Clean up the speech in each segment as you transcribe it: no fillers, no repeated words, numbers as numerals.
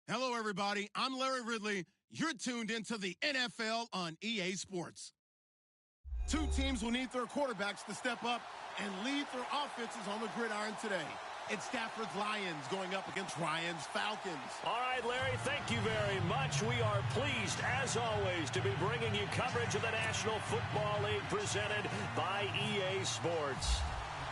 Hello, everybody. I'm Larry Ridley. You're tuned into the NFL on EA Sports. Two teams will need their quarterbacks to step up and lead their offenses on the gridiron today. It's Stafford's Lions going up against Ryan's Falcons. All right, Larry, thank you very much. We are pleased, as always, to be bringing you coverage of the National Football League presented by EA Sports.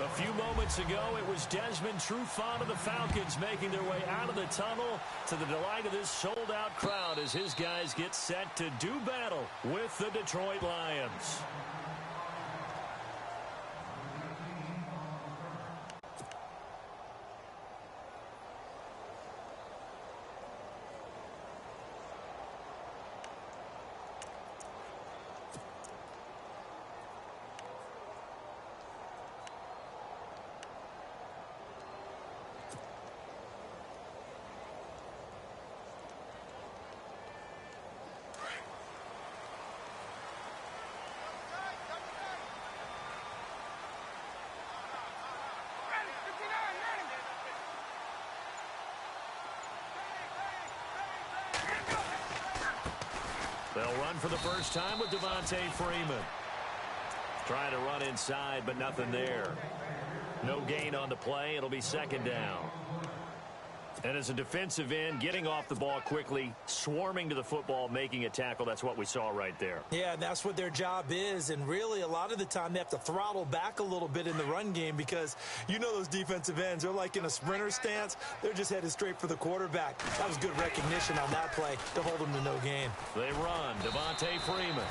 A few moments ago, it was Desmond Trufant of the Falcons making their way out of the tunnel to the delight of this sold-out crowd as his guys get set to do battle with the Detroit Lions. They'll run for the first time with Devontae Freeman. Trying to run inside, but nothing there. No gain on the play. It'll be second down. And as a defensive end, getting off the ball quickly, swarming to the football, making a tackle, that's what we saw right there. Yeah, that's what their job is. And really, a lot of the time, they have to throttle back a little bit in the run game because you know those defensive ends, they're like in a sprinter stance. They're just headed straight for the quarterback. That was good recognition on that play to hold them to no gain. They run. Devontae Freeman.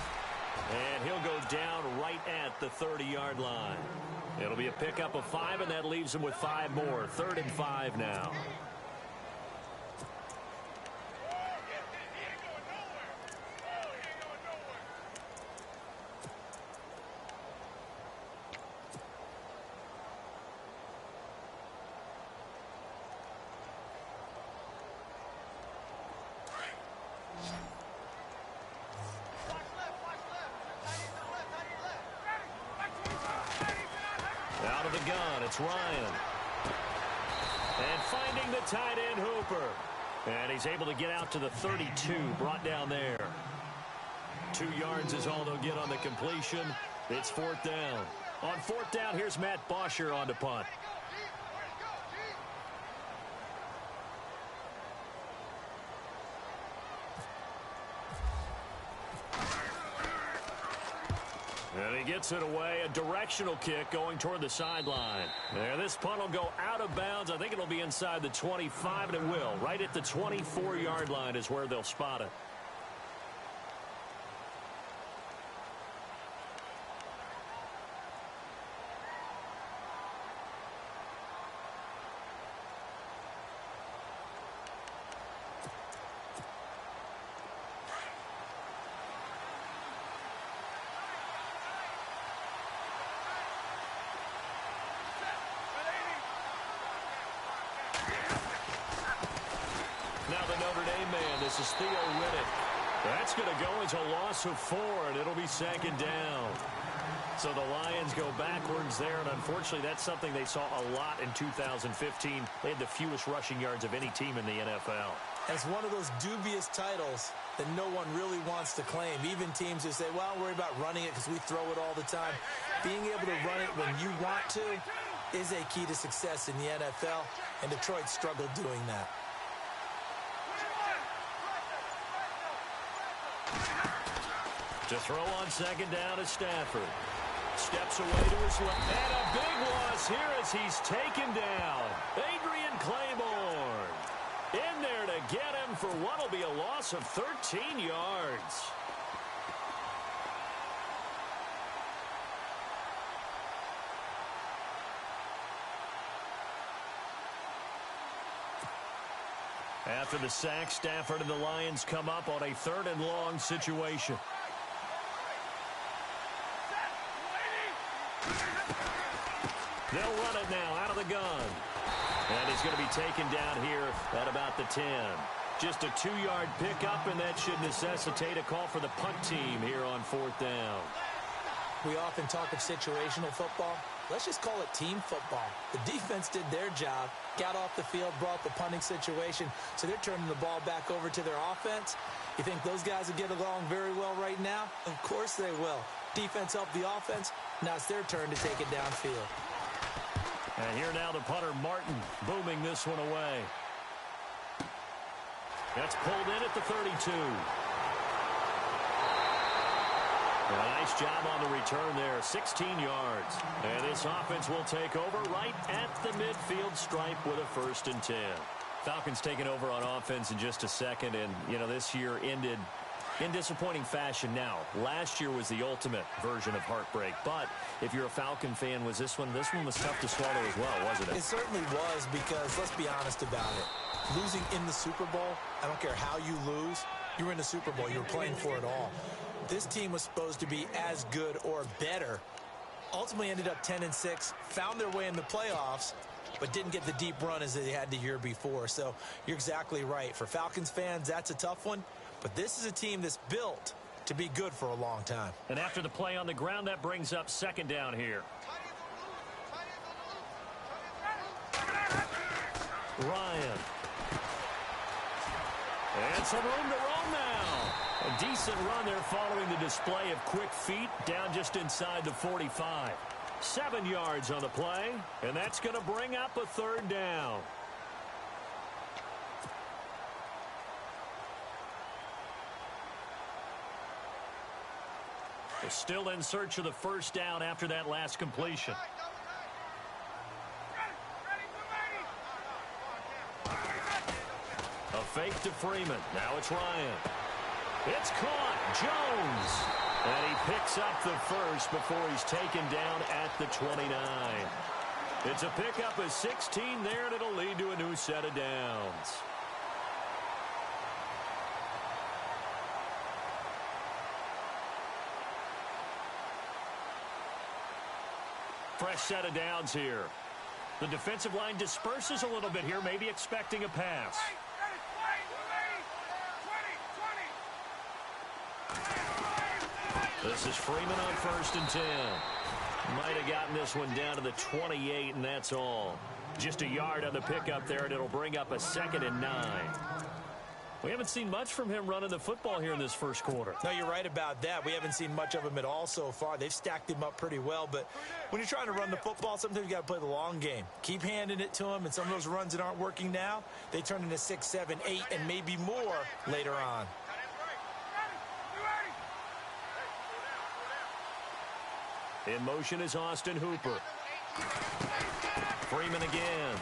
And he'll go down right at the 30-yard line. It'll be a pickup of 5, and that leaves him with 5 more. 3rd and 5 now. Out of the gun, it's Ryan. And finding the tight end, Hooper. And he's able to get out to the 32, brought down there. 2 yards is all they'll get on the completion. It's 4th down. On 4th down, here's Matt Bosher on to punt. And he gets it away, a directional kick going toward the sideline. There, this punt will go out of bounds. I think it'll be inside the 25, and it will. Right at the 24-yard line is where they'll spot it. Now the Notre Dame man, this is Theo Riddick. That's going to go as a loss of 4, and it'll be 2nd down. So the Lions go backwards there, and unfortunately that's something they saw a lot in 2015. They had the fewest rushing yards of any team in the NFL. It's one of those dubious titles that no one really wants to claim. Even teams who say, well, don't worry about running it because we throw it all the time. Being able to run it when you want to is a key to success in the NFL, and Detroit struggled doing that. To throw on 2nd down is Stafford. Steps away to his left. And a big loss here as he's taken down. Adrian Claiborne in there to get him for what will be a loss of 13 yards. After the sack, Stafford and the Lions come up on a 3rd and long situation. They'll run it now out of the gun. And he's going to be taken down here at about the 10. Just a 2-yard pickup, and that should necessitate a call for the punt team here on 4th down. We often talk of situational football. let's just call it team football. The defense did their job, got off the field, brought the punting situation, so they're turning the ball back over to their offense. You think those guys will get along very well right now? Of course they will. Defense helped the offense. Now it's their turn to take it downfield. And here now the punter, Martin, booming this one away. That's pulled in at the 32. A nice job on the return there, 16 yards. And this offense will take over right at the midfield stripe with a 1st and 10. Falcons taking over on offense in just a second, and, you know, this year ended in disappointing fashion now. Last year was the ultimate version of heartbreak, but if you're a Falcon fan, this one was tough to swallow as well, wasn't it? It certainly was, because let's be honest about it. Losing in the Super Bowl, I don't care how you lose, you were in the Super Bowl, you were playing for it all. This team was supposed to be as good or better. Ultimately ended up 10-6, found their way in the playoffs, but didn't get the deep run as they had the year before. So you're exactly right. For Falcons fans, that's a tough one. But this is a team that's built to be good for a long time. And after the play on the ground, that brings up 2nd down here. Ryan. And some room to roam now. A decent run there following the display of quick feet down just inside the 45. 7 yards on the play, and that's going to bring up a 3rd down. They're still in search of the 1st down after that last completion. A fake to Freeman. Now it's Ryan. It's caught. Jones. And he picks up the 1st before he's taken down at the 29. It's a pickup of 16 there, and it'll lead to a new set of downs. Fresh set of downs here. The defensive line disperses a little bit here, maybe expecting a pass. This is Freeman on 1st and 10. Might have gotten this one down to the 28, and that's all. Just a yard on the pickup there, and it'll bring up a 2nd and 9. We haven't seen much from him running the football here in this 1st quarter. No, you're right about that. We haven't seen much of him at all so far. They've stacked him up pretty well, but when you're trying to run the football, sometimes you got to play the long game. Keep handing it to him, and some of those runs that aren't working now, they turn into 6, 7, 8, and maybe more later on. In motion is Austin Hooper. Freeman again.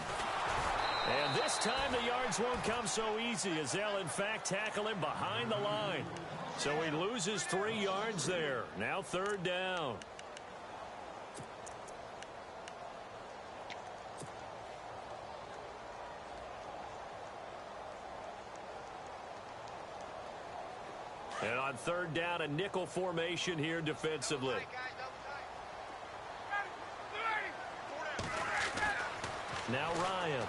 And this time the yards won't come so easy, as they'll in fact tackle him behind the line. So he loses 3 yards there. Now 3rd down. And on 3rd down, a nickel formation here defensively. Now Ryan.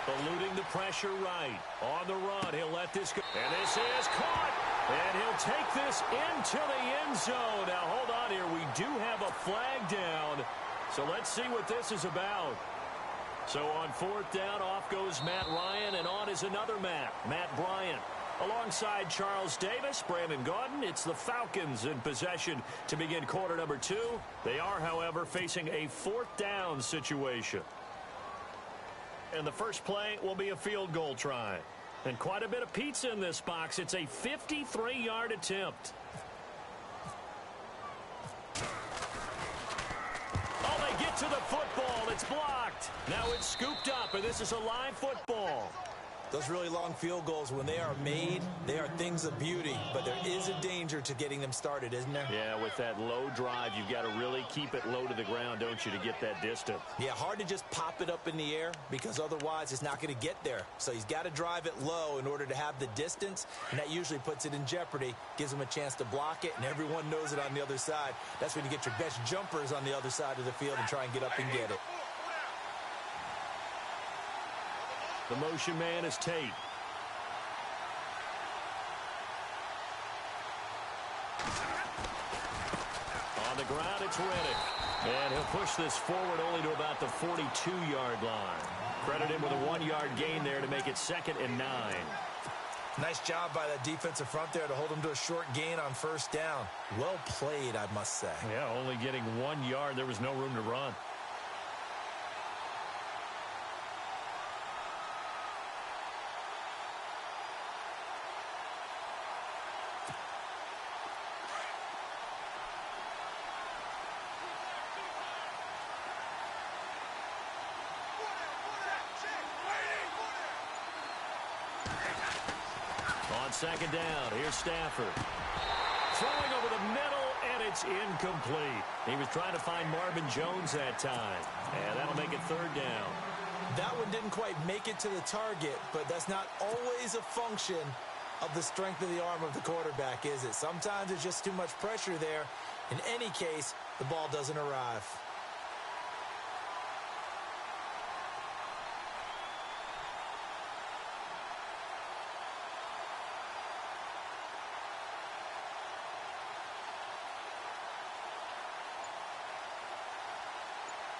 Eluding the pressure right. On the run, he'll let this go. And this is caught. And he'll take this into the end zone. Now, hold on here. We do have a flag down. So let's see what this is about. So on 4th down, off goes Matt Ryan, and on is another Matt Bryant. Alongside Charles Davis, Brandon Gaudin, it's the Falcons in possession to begin quarter number 2. They are, however, facing a 4th down situation. And the first play will be a field goal try. And quite a bit of pizza in this box. It's a 53-yard attempt. Oh, they get to the football. It's blocked. Now it's scooped up, and this is a live football. Those really long field goals, when they are made, they are things of beauty. But there is a danger to getting them started, isn't there? Yeah, with that low drive, you've got to really keep it low to the ground, don't you, to get that distance. Yeah, hard to just pop it up in the air, because otherwise it's not going to get there. So he's got to drive it low in order to have the distance, and that usually puts it in jeopardy, gives him a chance to block it, and everyone knows it on the other side. That's when you get your best jumpers on the other side of the field and try and get up and get it. The motion man is Tate. On On the ground, it's Reddick. And he'll push this forward only to about the 42-yard line. Credit him with a 1-yard gain there to make it 2nd and 9. Nice job by that defensive front there to hold him to a short gain on first down. Well played, I must say. Yeah, only getting 1 yard. There was no room to run. On 2nd down, here's Stafford. Throwing over the middle, and it's incomplete. He was trying to find Marvin Jones that time. And that'll make it 3rd down. That one didn't quite make it to the target, but that's not always a function of the strength of the arm of the quarterback, is it? Sometimes it's just too much pressure there. In any case, the ball doesn't arrive.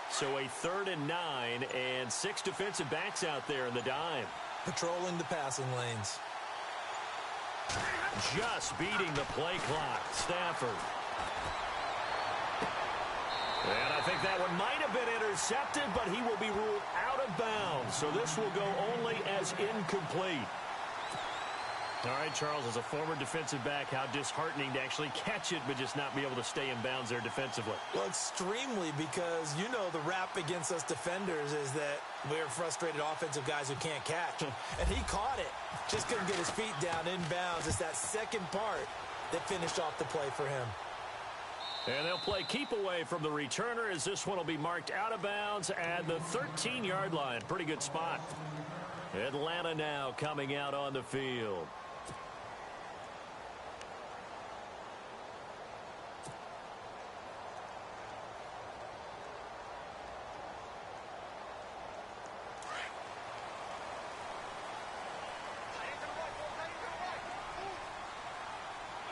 So a 3rd and 9 and 6 defensive backs out there in the dime. Patrolling the passing lanes. Just beating the play clock. Stafford. And I think that one might have been intercepted, but he will be ruled out of bounds. So this will go only as incomplete. All right, Charles, as a former defensive back, how disheartening to actually catch it but just not be able to stay in bounds there defensively. Well, extremely, because you know the rap against us defenders is that we're frustrated offensive guys who can't catch. And he caught it. Just couldn't get his feet down in bounds. It's that second part that finished off the play for him. And they'll play keep away from the returner as this one will be marked out of bounds at the 13-yard line. Pretty good spot. Atlanta now coming out on the field.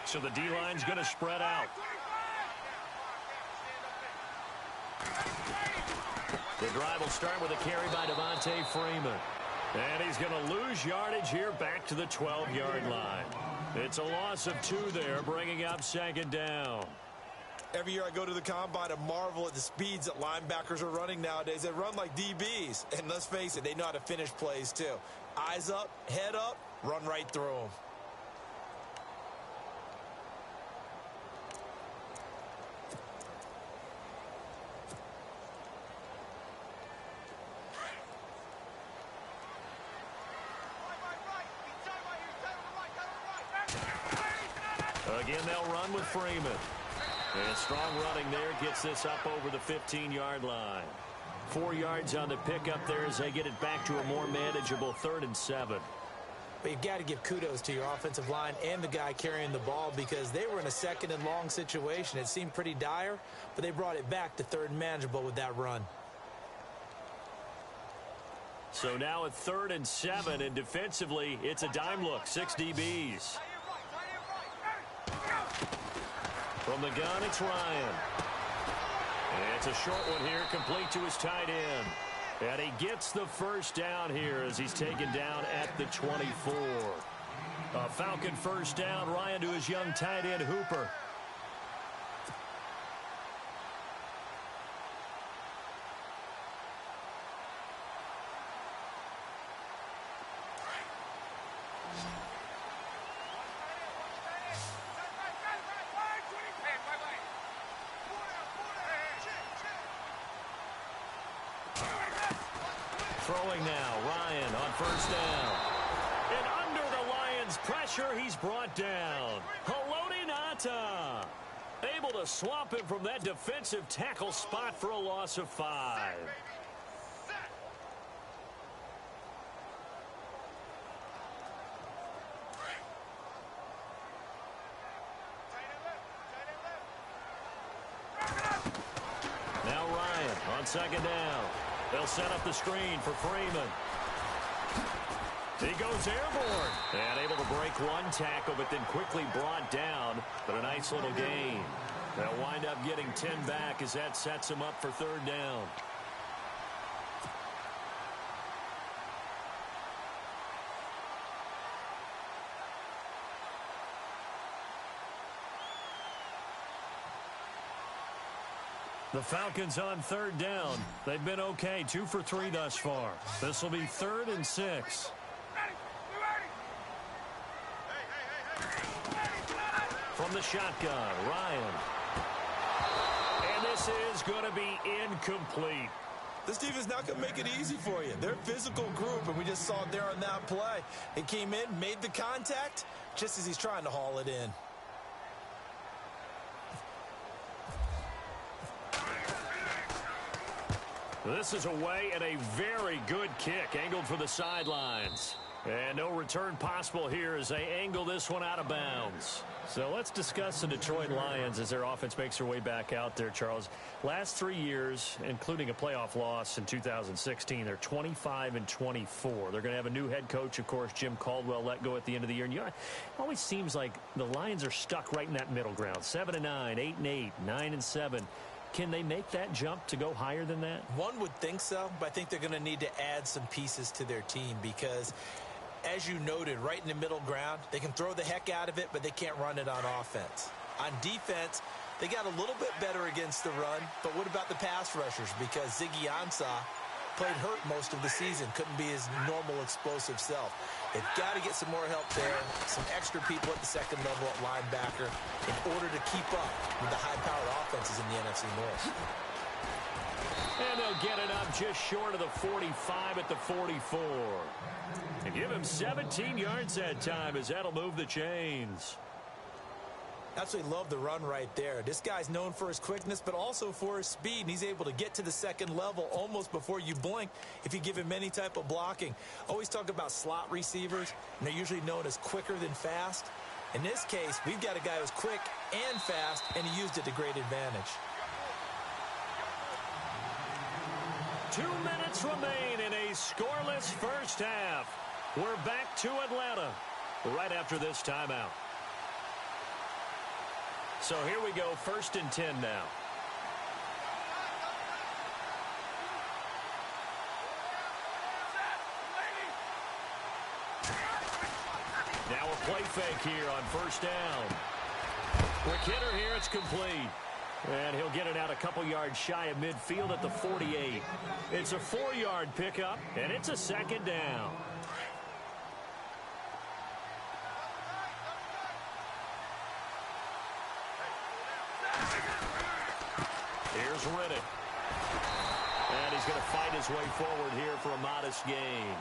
So the D-line's going to spread out. The drive will start with a carry by Devontae Freeman. And he's going to lose yardage here back to the 12-yard line. It's a loss of 2 there, bringing up 2nd down. Every year I go to the combine and marvel at the speeds that linebackers are running nowadays. They run like DBs. And let's face it, they know how to finish plays too. Eyes up, head up, run right through them. Again, they'll run with Freeman. And strong running there gets this up over the 15-yard line. 4 yards on the pickup there as they get it back to a more manageable 3rd and 7. But you've got to give kudos to your offensive line and the guy carrying the ball because they were in a 2nd and long situation. It seemed pretty dire, but they brought it back to 3rd and manageable with that run. So now at 3rd and 7, and defensively, it's a dime look. 6 DBs. From the gun, it's Ryan. And it's a short one here, complete to his tight end. And he gets the 1st down here as he's taken down at the 24. A Falcon 1st down. Ryan to his young tight end, Hooper. Throwing now, Ryan on 1st down. And under the Lions' pressure, he's brought down. Haloti Ngata able to swamp him from that defensive tackle spot for a loss of 5. Now Ryan on 2nd down. They'll set up the screen for Freeman. He goes airborne. And able to break one tackle, but then quickly brought down. But a nice little gain. They'll wind up getting 10 back as that sets him up for third down. The Falcons on third down. They've been okay, 2 for 3 thus far. This will be 3rd and 6. From the shotgun, Ryan. And this is going to be incomplete. This team is not going to make it easy for you. They're a physical group, and we just saw it there on that play. It came in, made the contact, just as he's trying to haul it in. This is away and a very good kick, angled for the sidelines. And no return possible here as they angle this one out of bounds. So let's discuss the Detroit Lions as their offense makes their way back out there, Charles. Last 3 years, including a playoff loss in 2016, they're 25-24. They're going to have a new head coach, of course, Jim Caldwell, let go at the end of the year. And it always seems like the Lions are stuck right in that middle ground. 7-9, 8-8, 9-7. Can they make that jump to go higher than that? One would think so, but I think they're going to need to add some pieces to their team because, as you noted, right in the middle ground, they can throw the heck out of it, but they can't run it on offense. On defense, they got a little bit better against the run, but what about the pass rushers? Because Ziggy Ansah played hurt most of the season, couldn't be his normal explosive self. They've got to get some more help there, some extra people at the second level at linebacker in order to keep up with the high-powered offenses in the NFC North. And they'll get it up just short of the 45 at the 44. And give him 17 yards that time as that'll move the chains. Absolutely love the run right there. This guy's known for his quickness, but also for his speed, and he's able to get to the second level almost before you blink if you give him any type of blocking. Always talk about slot receivers, and they're usually known as quicker than fast. In this case, we've got a guy who's quick and fast, and he used it to great advantage. 2 minutes remain in a scoreless first half. We're back to Atlanta right after this timeout. So here we go, 1st and 10 now. Now a play fake here on 1st down. Quick hitter here, it's complete. And he'll get it out a couple yards shy of midfield at the 48. It's a 4-yard pickup, and it's a 2nd down. Here's Riddick. And he's going to fight his way forward here for a modest gain.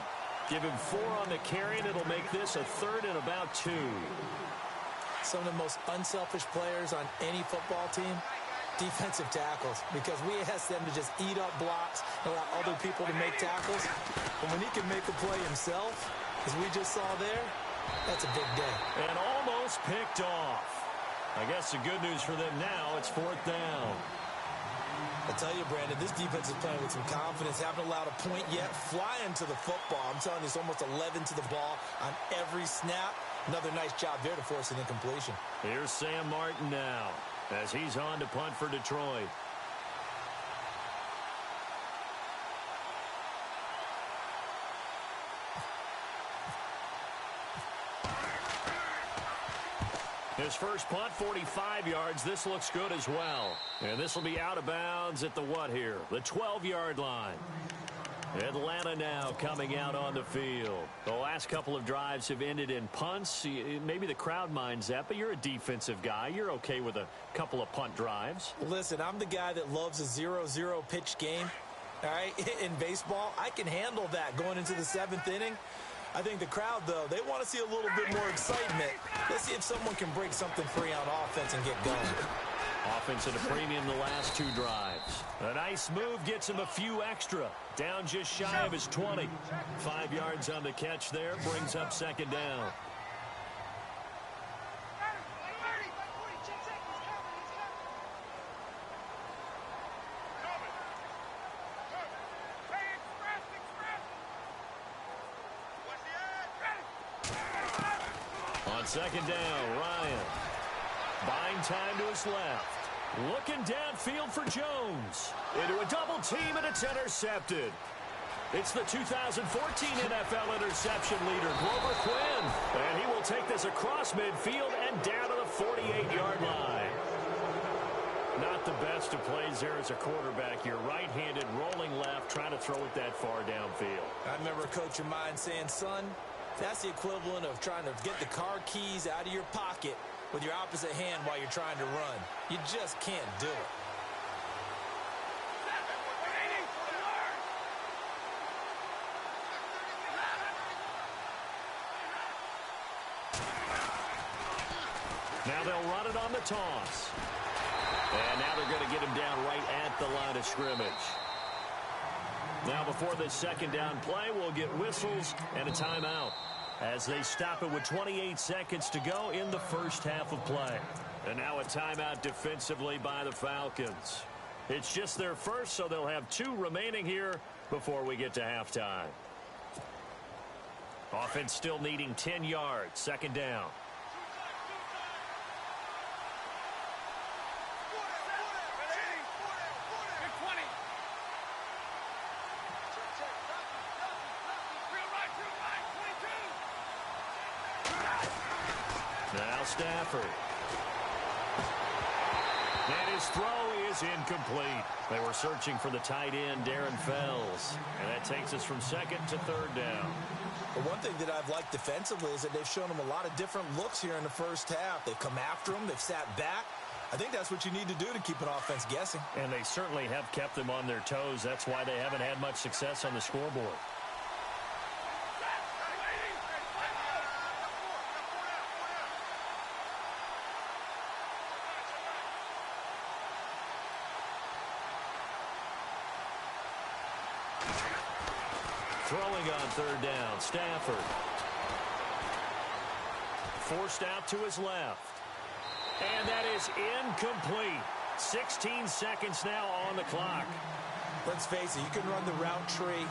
Give him 4 on the carry, and it'll make this a 3rd and about 2. Some of the most unselfish players on any football team, defensive tackles, because we ask them to just eat up blocks and allow other people to make tackles. But when he can make a play himself, as we just saw there, that's a big day. And almost picked off. I guess the good news for them now, it's 4th down. I tell you, Brandon, this defense is playing with some confidence. Haven't allowed a point yet. Flying to the football. I'm telling you, it's almost 11 to the ball on every snap. Another nice job there to force an incompletion. Here's Sam Martin now as he's on to punt for Detroit. His first punt, 45 yards. This looks good as well. And this will be out of bounds at the what here? The 12-yard line. Atlanta now coming out on the field. The last couple of drives have ended in punts. Maybe the crowd minds that, but you're a defensive guy. You're okay with a couple of punt drives. Listen, I'm the guy that loves a 0-0 pitch game. All right, in baseball, I can handle that going into the 7th inning. I think the crowd, though, they want to see a little bit more excitement. Let's see if someone can break something free on offense and get going. Offense at a premium the last 2 drives. A nice move gets him a few extra. Down just shy of his 20. 5 yards on the catch there. Brings up 2nd down. On second down, Ryan. Buying time to his left. Looking downfield for Jones. Into a double team, and it's intercepted. It's the 2014 NFL interception leader, Glover Quinn. And he will take this across midfield and down to the 48-yard line. Not the best of plays there as a quarterback. You're right-handed, rolling left, trying to throw it that far downfield. I remember a coach of mine saying, son, that's the equivalent of trying to get the car keys out of your pocket with your opposite hand while you're trying to run. You just can't do it. Now they'll run it on the toss. And now they're going to get him down right at the line of scrimmage. Now before this second down play, we'll get whistles and a timeout as they stop it with 28 seconds to go in the first half of play. And now a timeout defensively by the Falcons. It's just their first, so they'll have 2 remaining here before we get to halftime. Offense still needing 10 yards. Second down. Now Stafford. And his throw is incomplete. They were searching for the tight end, Darren Fells. And that takes us from second to third down. But one thing that I've liked defensively is that they've shown them a lot of different looks here in the first half. They've come after them. They've sat back. I think that's what you need to do to keep an offense guessing. And they certainly have kept them on their toes. That's why they haven't had much success on the scoreboard. Throwing on third down, Stafford. Forced out to his left. And that is incomplete. 16 seconds now on the clock. Let's face it, you can run the route tree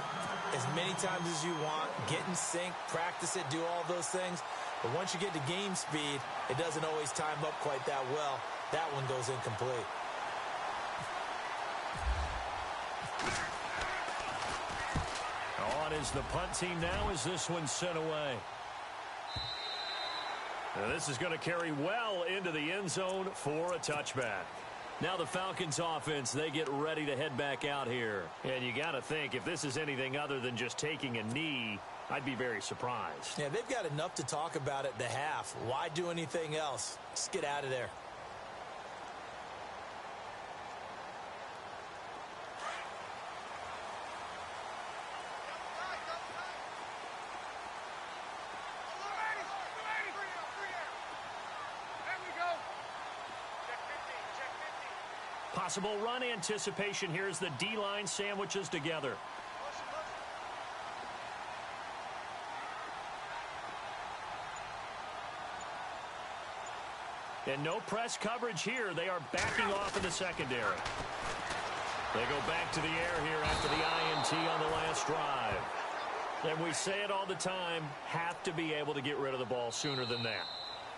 as many times as you want, get in sync, practice it, do all those things. But once you get to game speed, it doesn't always time up quite that well. That one goes incomplete. On is the punt team now as this one's sent away. Now this is going to carry well into the end zone for a touchback. Now the Falcons offense, they get ready to head back out here. And you got to think, if this is anything other than just taking a knee, I'd be very surprised. Yeah, they've got enough to talk about at the half. Why do anything else? Just get out of there. Possible run anticipation here as the D-line sandwiches together. And no press coverage here. They are backing off in the secondary. They go back to the air here after the INT on the last drive. And we say it all the time, have to be able to get rid of the ball sooner than that.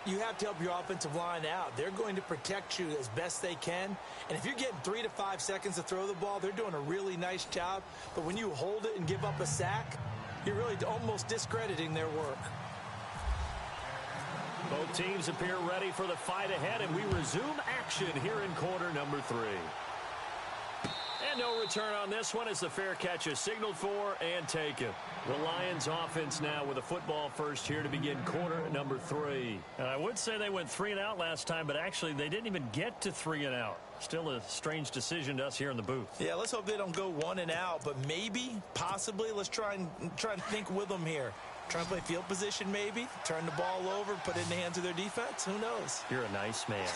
You have to help your offensive line out. They're going to protect you as best they can. And if you're getting 3 to 5 seconds to throw the ball, they're doing a really nice job. But when you hold it and give up a sack, you're really almost discrediting their work. Both teams appear ready for the fight ahead, and we resume action here in quarter number 3. And no return on this one as the fair catch is signaled for and taken. The Lions offense now with a football first here to begin quarter number 3. And I would say they went 3 and out last time, but actually they didn't even get to 3 and out. Still a strange decision to us here in the booth. Yeah, let's hope they don't go 1 and out, but maybe, possibly, let's try and think with them here. Try and play field position maybe, turn the ball over, put it in the hands of their defense. Who knows? You're a nice man.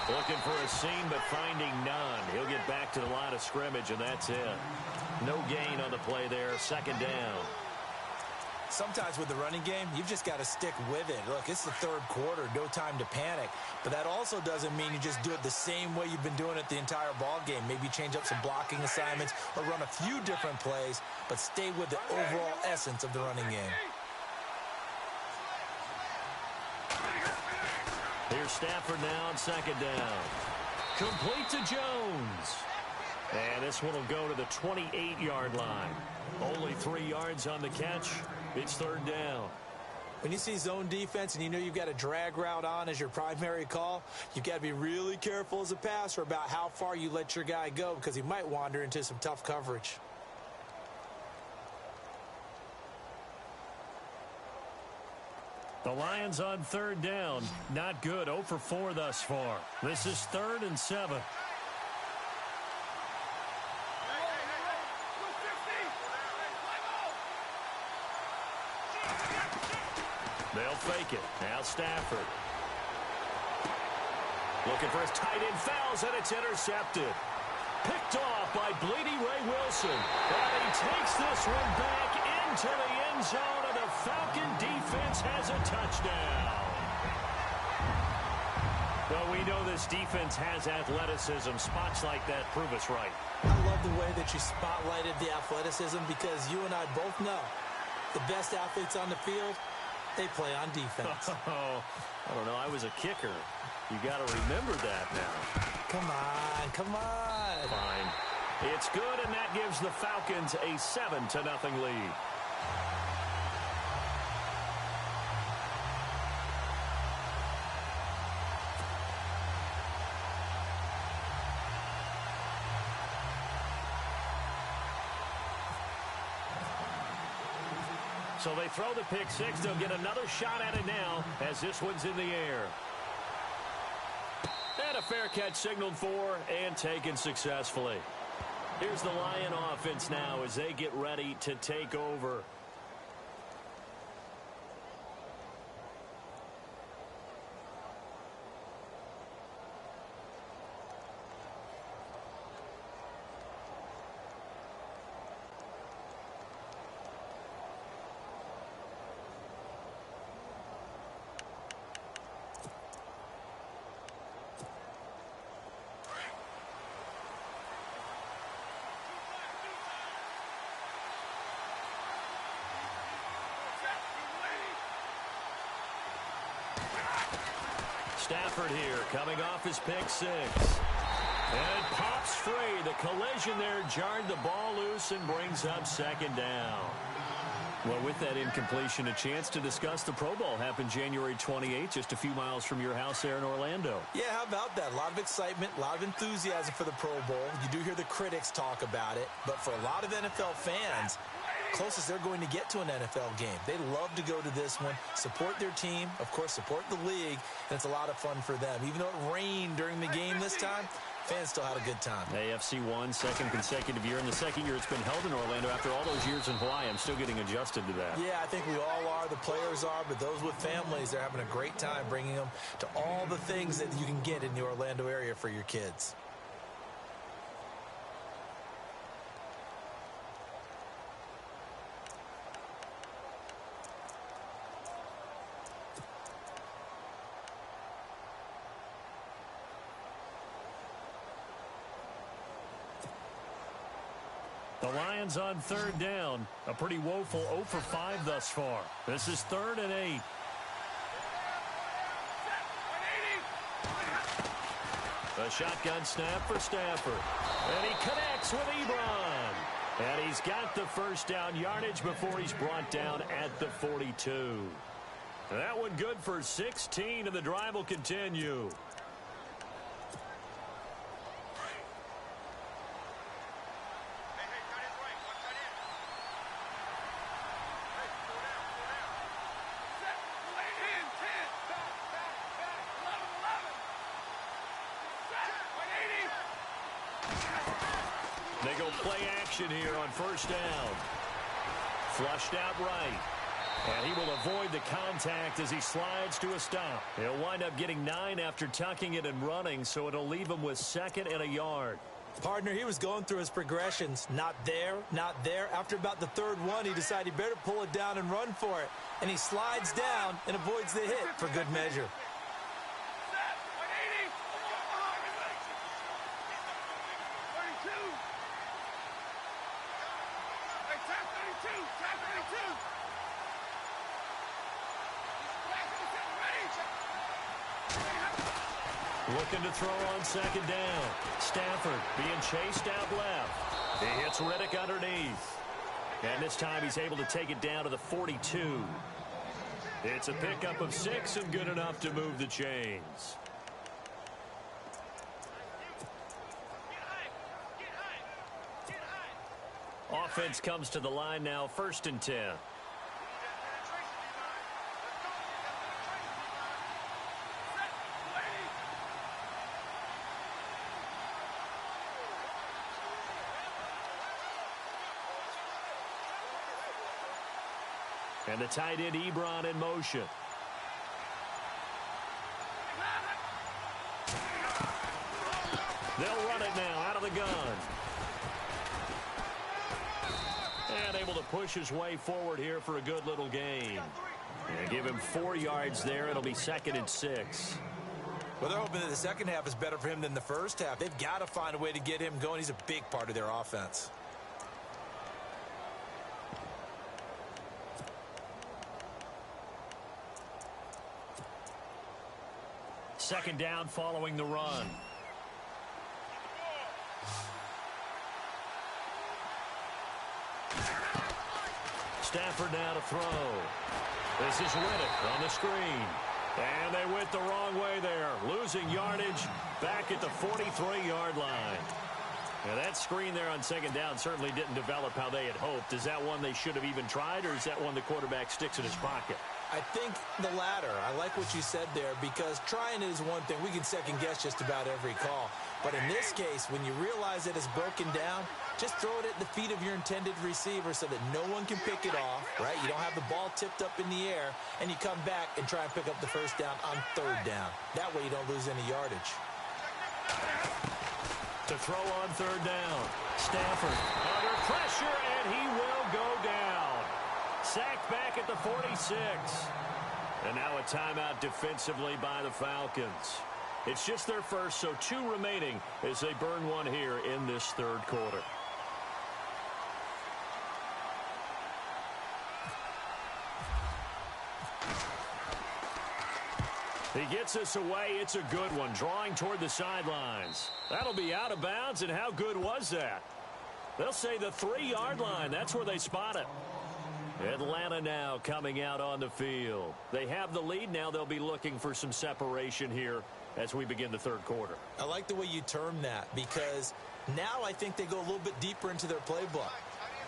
Looking for a seam, but finding none. He'll get back to the line of scrimmage, and that's it. No gain on the play there. Second down. Sometimes with the running game, you've just got to stick with it. Look, it's the third quarter, no time to panic. But that also doesn't mean you just do it the same way you've been doing it the entire ball game. Maybe change up some blocking assignments or run a few different plays, but stay with the overall essence of the running game. Here's Stafford now on second down. Complete to Jones. And this one will go to the 28-yard line. Only 3 yards on the catch. It's third down. When you see zone defense and you know you've got a drag route on as your primary call, you've got to be really careful as a passer about how far you let your guy go because he might wander into some tough coverage. The Lions on third down. Not good. 0 for 4 thus far. This is 3rd and 7. They'll fake it. Now Stafford. Looking for his tight end, fouls, and it's intercepted. Picked off by Bleedy Ray Wilson. And he takes this one back into the end zone, and the Falcon defense has a touchdown. Well, we know this defense has athleticism. Spots like that prove us right. I love the way that you spotlighted the athleticism because you and I both know the best athletes on the field, they play on defense. Oh, I don't know. I was a kicker. You got to remember that now. Come on, come on. Fine. It's good, and that gives the Falcons a 7-0 lead. So they throw the pick six. They'll get another shot at it now as this one's in the air. And a fair catch signaled for and taken successfully. Here's the Lion offense now as they get ready to take over. Stafford here coming off his pick six. And it pops free. The collision there jarred the ball loose and brings up second down. Well, with that incompletion, a chance to discuss the Pro Bowl happened January 28th, just a few miles from your house there in Orlando. Yeah, how about that? A lot of excitement, a lot of enthusiasm for the Pro Bowl. You do hear the critics talk about it, but for a lot of NFL fans, closest they're going to get to an NFL game. They love to go to this one, support their team, of course, support the league, and it's a lot of fun for them. Even though it rained during the game this time, fans still had a good time. AFC won, second consecutive year, and the second year it's been held in Orlando after all those years in Hawaii. I'm still getting adjusted to that. Yeah, I think we all are. The players are, but those with families, they're having a great time bringing them to all the things that you can get in the Orlando area for your kids. The Lions on third down. A pretty woeful 0 for 5 thus far. This is 3rd and 8. A shotgun snap for Stafford. And he connects with Ebron. And he's got the first down yardage before he's brought down at the 42. That one good for 16, and the drive will continue. They go play action here on first down. Flushed out right. And he will avoid the contact as he slides to a stop. He'll wind up getting 9 after tucking it and running, so it'll leave him with 2nd and a yard. Partner, he was going through his progressions. Not there, not there. After about the third one, he decided he better pull it down and run for it. And he slides down and avoids the hit for good measure. Looking to throw on second down. Stafford being chased out left. He hits Riddick underneath. And this time he's able to take it down to the 42. It's a pickup of 6 and good enough to move the chains. Offense comes to the line now, 1st and 10. And the tight end Ebron in motion. They'll run it now out of the gun. And able to push his way forward here for a good little gain. And give him 4 yards there. It'll be 2nd and 6. Well, they're hoping that the second half is better for him than the first half. They've got to find a way to get him going. He's a big part of their offense. Second down following the run. Stafford now to throw. This is Riddick on the screen. And they went the wrong way there. Losing yardage back at the 43-yard line. Now that screen there on second down certainly didn't develop how they had hoped. Is that one they should have even tried, or is that one the quarterback sticks in his pocket? I think the latter. I like what you said there, because trying it is one thing. We can second guess just about every call. But in this case, when you realize that it's broken down, just throw it at the feet of your intended receiver so that no one can pick it off, right? You don't have the ball tipped up in the air, and you come back and try and pick up the first down on third down. That way you don't lose any yardage. To throw on third down. Stafford under pressure, and he will go down. Sacked back at the 46. And now a timeout defensively by the Falcons. It's just their first, so 2 remaining as they burn one here in this third quarter. He gets us away. It's a good one, drawing toward the sidelines. That'll be out of bounds, and how good was that? They'll say the 3-yard line. That's where they spot it. Atlanta now coming out on the field. They have the lead. Now they'll be looking for some separation here as we begin the third quarter. I like the way you term that, because now I think they go a little bit deeper into their playbook.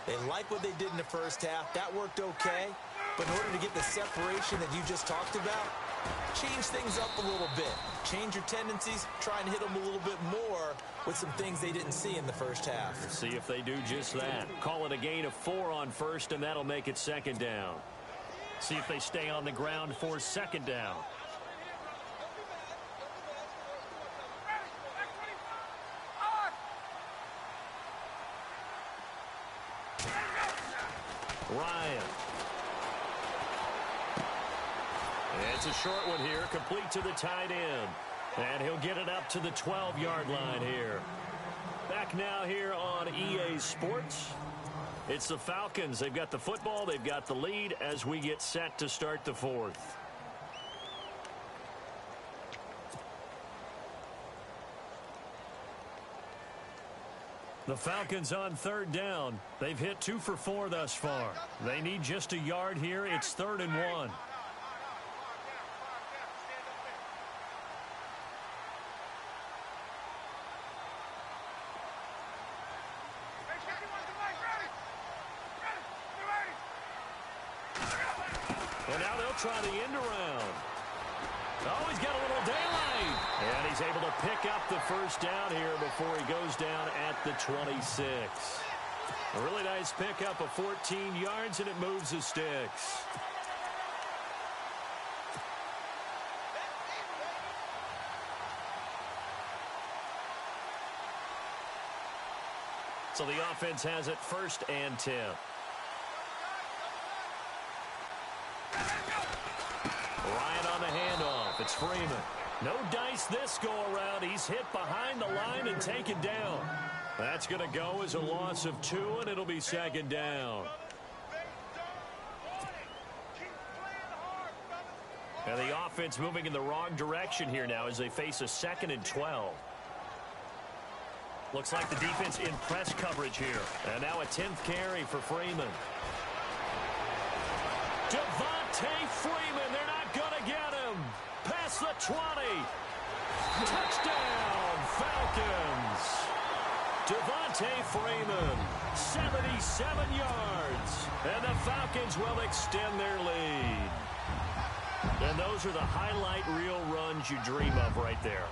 They like what they did in the first half. That worked okay. But in order to get the separation that you just talked about, change things up a little bit. Change your tendencies. Try and hit them a little bit more with some things they didn't see in the first half. We'll see if they do just that. Call it a gain of 4 on first, and that'll make it second down. See if they stay on the ground for second down. Ryan. It's a short one here, complete to the tight end. And he'll get it up to the 12-yard line here. Back now here on EA Sports. It's the Falcons. They've got the football. They've got the lead as we get set to start the fourth. The Falcons on third down. They've hit 2 for 4 thus far. They need just a yard here. It's 3rd and 1. And now they'll try the end around. Oh, he's got a little daylight. And he's able to pick up the first down here before he goes down at the 26. A really nice pickup of 14 yards, and it moves the sticks. So the offense has it 1st and 10. Ryan on the handoff. It's Freeman. No dice this go-around. He's hit behind the line and taken down. That's going to go as a loss of 2, and it'll be 2nd down. And the offense moving in the wrong direction here now as they face a 2nd and 12. Looks like the defense in press coverage here. And now a 10th carry for Freeman. Devontae Freeman, they're not going to get him. Past the 20. Touchdown, Falcons. Devontae Freeman, 77 yards. And the Falcons will extend their lead. And those are the highlight reel runs you dream of right there.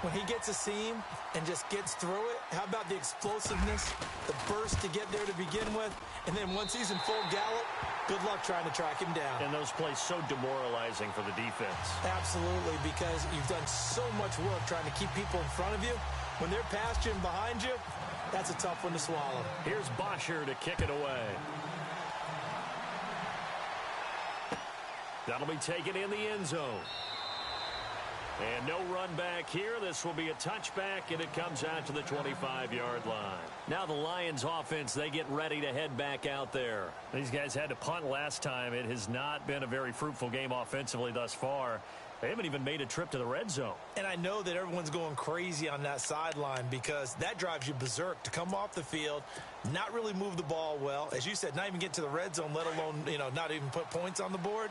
When he gets a seam and just gets through it, how about the explosiveness, the burst to get there to begin with, and then once he's in full gallop, good luck trying to track him down. And those plays so demoralizing for the defense. Absolutely, because you've done so much work trying to keep people in front of you. When they're past you and behind you, that's a tough one to swallow. Here's Bosher to kick it away. That'll be taken in the end zone. And no run back here. This will be a touchback, and it comes out to the 25-yard line. Now the Lions offense, they get ready to head back out there. These guys had to punt last time. It has not been a very fruitful game offensively thus far. They haven't even made a trip to the red zone. And I know that everyone's going crazy on that sideline because that drives you berserk to come off the field, not really move the ball well. As you said, not even get to the red zone, let alone, not even put points on the board.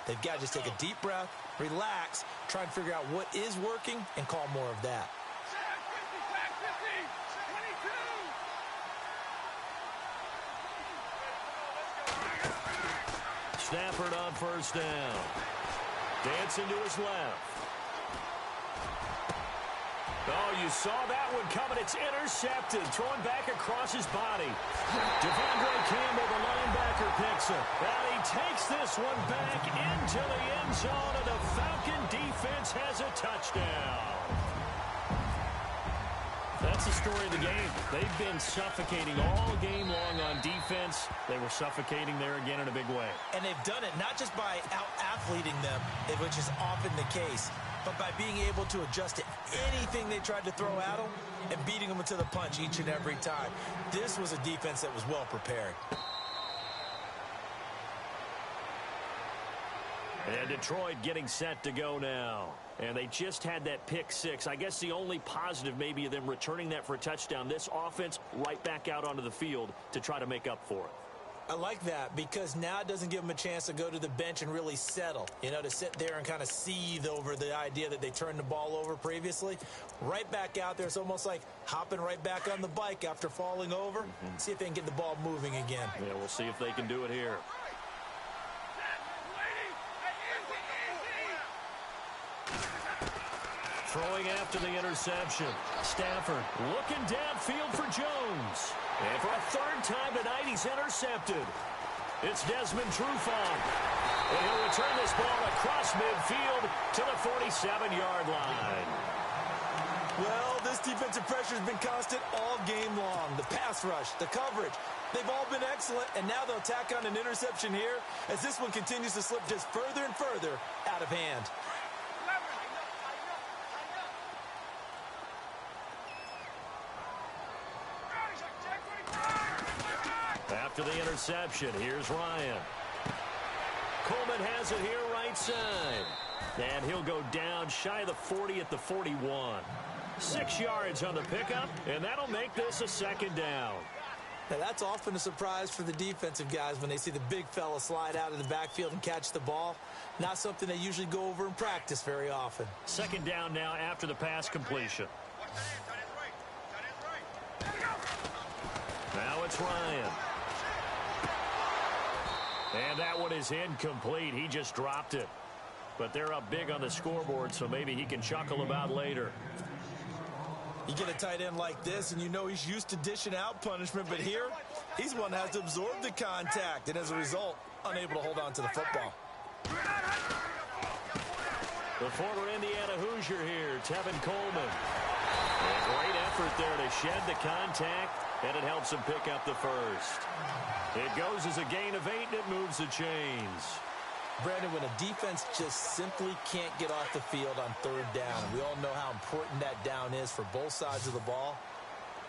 They've got to just take a deep breath, relax, try and figure out what is working, and call more of that. Stafford on 1st down. Dancing to his left. Oh, you saw that one coming. It's intercepted. Thrown back across his body. Devondre Campbell, the linebacker, picks it. And he takes this one back into the end zone, and the Falcon defense has a touchdown. That's the story of the game. They've been suffocating all game long on defense. They were suffocating there again in a big way. And they've done it not just by out-athleting them, which is often the case, but by being able to adjust to anything they tried to throw at them and beating them to the punch each and every time. This was a defense that was well prepared. And Detroit getting set to go now. And they just had that pick 6. I guess the only positive maybe of them returning that for a touchdown. This offense right back out onto the field to try to make up for it. I like that because now it doesn't give them a chance to go to the bench and really settle, to sit there and kind of seethe over the idea that they turned the ball over previously. Right back out there, it's almost like hopping right back on the bike after falling over. See if they can get the ball moving again. Yeah, we'll see if they can do it here. Throwing after the interception. Stafford looking downfield for Jones. And for a 3rd time tonight, he's intercepted. It's Desmond Trufant. And he'll return this ball across midfield to the 47-yard line. Well, this defensive pressure has been constant all game long. The pass rush, the coverage, they've all been excellent, and now they'll tack on an interception here as this one continues to slip just further and further out of hand. After the interception, here's Ryan. Coleman has it here right side. And he'll go down shy of the 40 at the 41. 6 yards on the pickup, and that'll make this a 2nd down. Now, that's often a surprise for the defensive guys when they see the big fella slide out of the backfield and catch the ball. Not something they usually go over in practice very often. 2nd down now after the pass completion. Now it's Ryan. And that one is incomplete. He just dropped it. But they're up big on the scoreboard, so maybe he can chuckle about later. You get a tight end like this, and he's used to dishing out punishment. But here, he's one that has to absorb the contact, and as a result, unable to hold on to the football. The former Indiana Hoosier here, Tevin Coleman. A great effort there to shed the contact, and it helps him pick up the first. It goes as a gain of 8, and it moves the chains. Brandon, when a defense just simply can't get off the field on third down, and we all know how important that down is for both sides of the ball,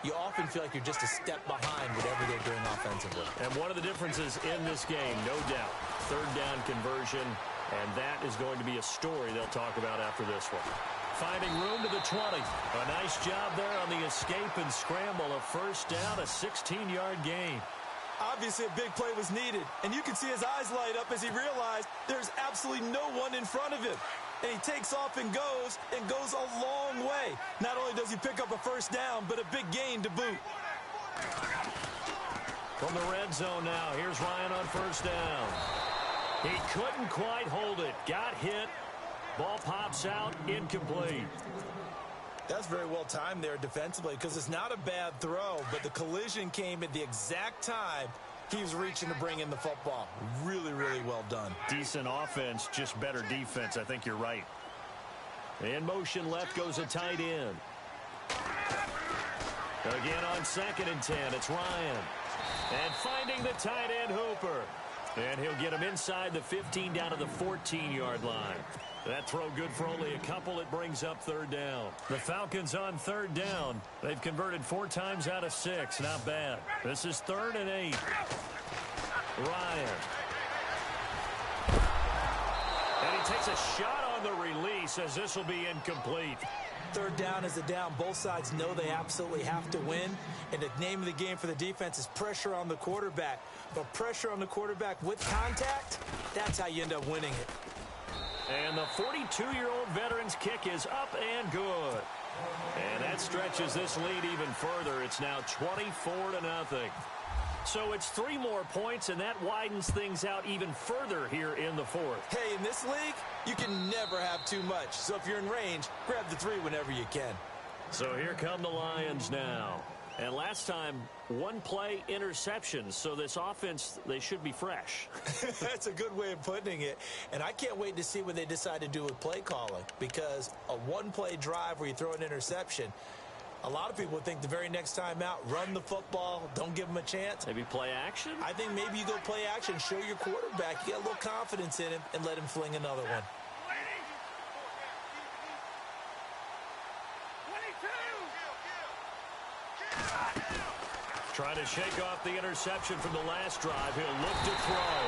you often feel like you're just a step behind whatever they're doing offensively. And one of the differences in this game, no doubt, third down conversion, and that is going to be a story they'll talk about after this one. Finding room to the 20. A nice job there on the escape and scramble. A first down, a 16-yard gain. Obviously, a big play was needed, and you can see his eyes light up as he realized there's absolutely no one in front of him. And he takes off and goes a long way. Not only does he pick up a first down, but a big gain to boot. From the red zone now, here's Ryan on first down. He couldn't quite hold it. Got hit. Ball pops out, incomplete. That's very well timed there defensively because it's not a bad throw, but the collision came at the exact time he was reaching to bring in the football. Really, really well done. Decent offense, just better defense. I think you're right. In motion left goes a tight end. Again on 2nd and 10, it's Ryan. And finding the tight end Hooper. And he'll get him inside the 15 down to the 14-yard line. That throw good for only a couple. It brings up third down. The Falcons on third down. They've converted 4 times out of 6. Not bad. This is 3rd and 8. Ryan. And he takes a shot on the release as this will be incomplete. Third down is a down. Both sides know they absolutely have to win. And the name of the game for the defense is pressure on the quarterback. But pressure on the quarterback with contact, that's how you end up winning it. And the 42-year-old veteran's kick is up and good. And that stretches this lead even further. It's now 24-0. So it's 3 more points, and that widens things out even further here in the 4th. Hey, in this league, you can never have too much. So if you're in range, grab the 3 whenever you can. So here come the Lions now. And last time, 1 play interception. So this offense, they should be fresh. That's a good way of putting it. And I can't wait to see what they decide to do with play calling. Because a 1-play drive where you throw an interception, a lot of people think the very next time out, run the football, don't give them a chance. Maybe play action? I think maybe you go play action, show your quarterback, you get a little confidence in him, and let him fling another one. Trying to shake off the interception from the last drive. He'll look to throw.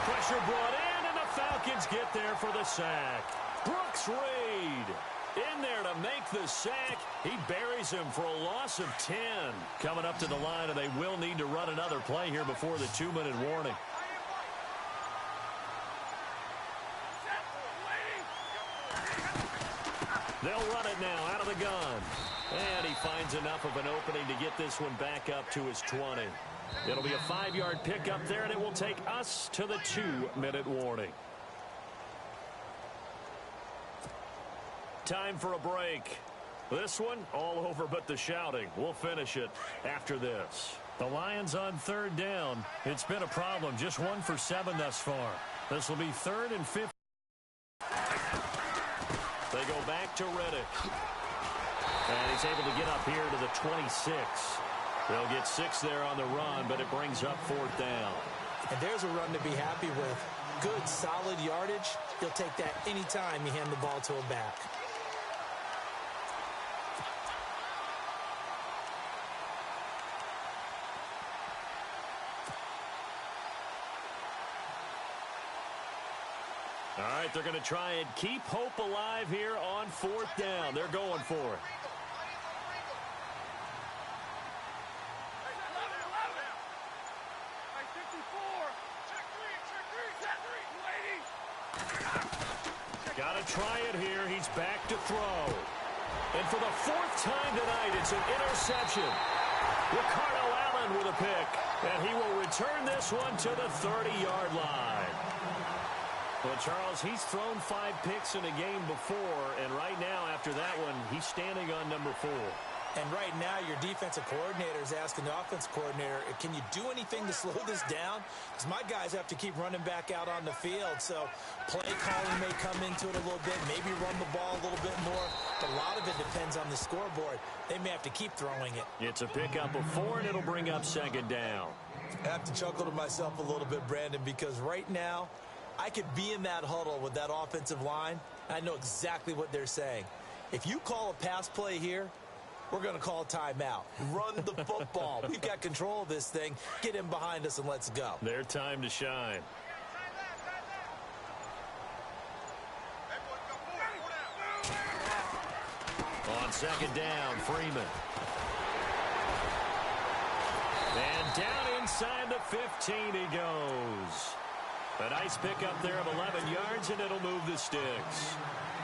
Pressure brought in, and the Falcons get there for the sack. Brooks Reed in there to make the sack. He buries him for a loss of 10. Coming up to the line, and they will need to run another play here before the 2-minute warning. They'll run it now out of the gun. And he finds enough of an opening to get this one back up to his 20. It'll be a 5-yard pickup there, and it will take us to the 2-minute warning. Time for a break. This one, all over but the shouting. We'll finish it after this. The Lions on third down. It's been a problem. Just 1 for 7 thus far. This will be 3rd and 15. They go back to Reddick. And he's able to get up here to the 26. They'll get 6 there on the run, but it brings up 4th down. And there's a run to be happy with. Good, solid yardage. He'll take that anytime you hand the ball to a back. All right, they're going to try and keep hope alive here on 4th down. They're going for it. Got to try it here. He's back to throw. And for the 4th time tonight, it's an interception. Ricardo Allen with a pick. And he will return this one to the 30-yard line. Well, Charles, he's thrown 5 picks in a game before, and right now, after that one, he's standing on number 4. And right now, your defensive coordinator is asking the offensive coordinator, can you do anything to slow this down? Because my guys have to keep running back out on the field. So play calling may come into it a little bit, maybe run the ball a little bit more. But a lot of it depends on the scoreboard. They may have to keep throwing it. It's a pickup of 4, and it'll bring up second down. I have to chuckle to myself a little bit, Brandon, because right now, I could be in that huddle with that offensive line, and I know exactly what they're saying. If you call a pass play here, we're going to call a timeout. Run the football. We've got control of this thing. Get in behind us and let's go. Their time to shine. On second down, Freeman. And down inside the 15 he goes. A nice pickup there of 11 yards, and it'll move the sticks.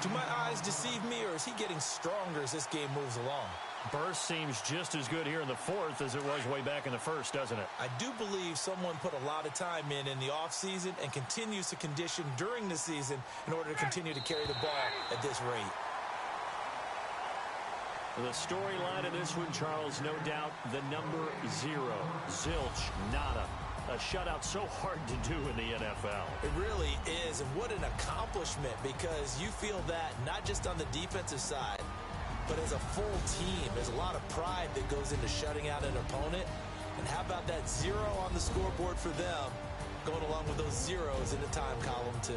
Do my eyes deceive me, or is he getting stronger as this game moves along? Burst seems just as good here in the fourth as it was way back in the first, doesn't it? I do believe someone put a lot of time in the offseason and continues to condition during the season in order to continue to carry the ball at this rate. The storyline of this one, Charles, no doubt the number 0. Zilch, nada. A shutout so hard to do in the NFL. It really is, and what an accomplishment, because you feel that not just on the defensive side, but as a full team. There's a lot of pride that goes into shutting out an opponent. And how about that 0 on the scoreboard for them, going along with those zeros in the time column too.